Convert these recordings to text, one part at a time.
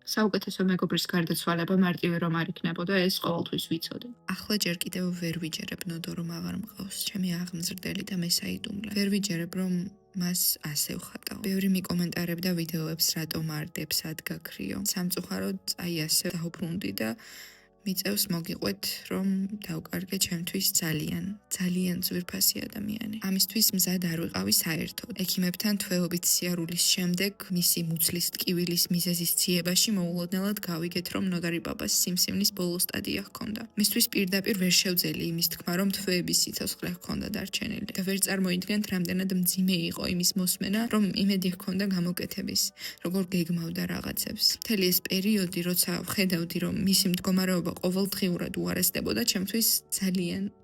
საუკეთესო მეგობრის გარდაცვალება მარტივი რომ არ იქნებოდა, ეს ყოველთვის ვიცოდე. ახლა ჯერ კიდევ ვერ ვიჯერებ ნოდო რომ აღარ მყავს ჩემი აღმზრდელი და მესაიდუმლე. ვერ ვიჯერებ რომ მას ასე ვხატავ. ბევრი მიკომენტარებდა ვიდეოებს რატომ არდებს ადგაქრიო. სამწუხაროდ აი ასე დაუბრუნდი და მიწევს მოგიყვეთ რომ დავკარგე ჩემთვის ძალიან ძვირფასი ადამიანი. ამისთვის მზად არ ვიყავი საერთოდ. ექიმებთან თვეობით სიარულის შემდეგ მისი მუცლის ტკივილის მიზეზის ძიებაში მოულოდნელად გავიგეთ რომ ნოდარი პაპას სიმსივნის ბოლო სტადია ჰქონდა. მისთვის პირდაპირ ვერ შევძელი იმის თქმა რომ თვეების სიცოცხლე ჰქონდა დარჩენილი და ვერ წარმოიდგენთ რამდენად მძიმე იყო იმის მოსმენა რომ იმედი ჰქონდა გამოკეთების, როგორ გეგმავდა რაღაცებს. მთელი ეს პერიოდი როცა ვხედავდი რომ მისი მდგომარეობა ყოველდღიურად უარესდებოდა ჩემთვის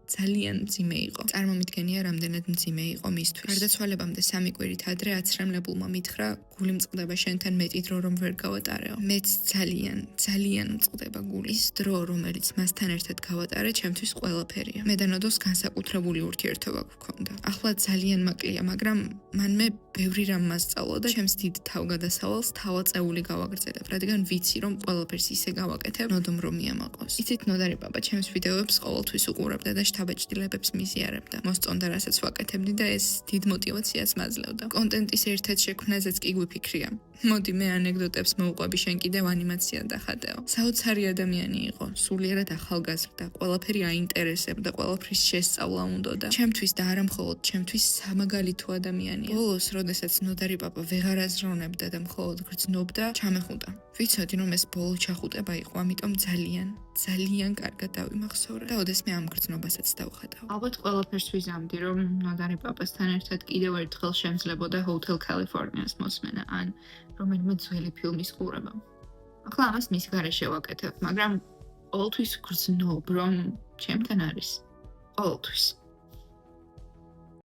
ძალიან მძიმე იყო. წარმომიდგენია რამდენად მძიმე იყო მისთვის. გარდაცვალებამდე 3 კვირით ადრე აცრემლებულმა მითხრა გული მწყდება შენთან მეტი დრო რომ ვერ გავატარეო. მეც ძალიან მწყდება გული. ის დრო რომელიც მასთან ერთად გავატარე ჩემთვის ყველაფერია. მე და ნოდოს განსაკუთრებული ურთიერთობა გვქონდა. ახლა ძალიან მაკლია, მაგრამ მან მე ბევრი რამ მასწავლა და ჩემს დიდ თავგადასავალს თავაწეული გავაგრძელებ, რადგან ვიცი რომ ყველაფერს ისე გავაკეთებ, ნოდომ რომ მიამაყოს. იცით ნოდარი პაპა ჩემს ვიდეოებს ყოველთვის უყურებდა და შთაბეჭდილებებს მიზიარებდა. მოსწონდა რასაც ვაკეთებდი და ეს დიდ მოტივაციას მაძლევდა. კონტენტის ერთ-ერთ შექმნაზეც კი გვიფიქრია. მოდი მე ანეკდოტებს მოვყვები, შენ კიდევ ანიმაცია დახატეო. საოცარი ადამიანი იყო, სულიერად ახალგაზრდა, ყველაფერი აინტერესებდა, ყველაფრის შესწავლა უნდოდა. ჩემთვის და არა მხოლოდ ჩემთვის სამაგალითო ადამიანია. ბოლოს, როდესაც ნოდარი პაპა ვეღარ აზროვნებდა და მხოლოდ გრძნობდა, ჩამეხუტა. ვიცოდი რომ ეს ბოლო ჩახუტება იყო, ამიტომ ძალიან კარგად დავიმახსოვრე და ოდესმე ამ გრძნობასაც დავხატავ. ალბათ ყველაფერს ვიზამდი, რომ ნოდარი პაპასთან ერთად კიდევ ერთხელ შემძლებოდა Hotel California-ს მოსმენა ან რომელიმე ძველი ფილმის ყურება. ახლა ამას მის გარეშე ვაკეთებ, მაგრამ ყოველთვის გრძნობ, რომ ჩემთან არის. ყოველთვის.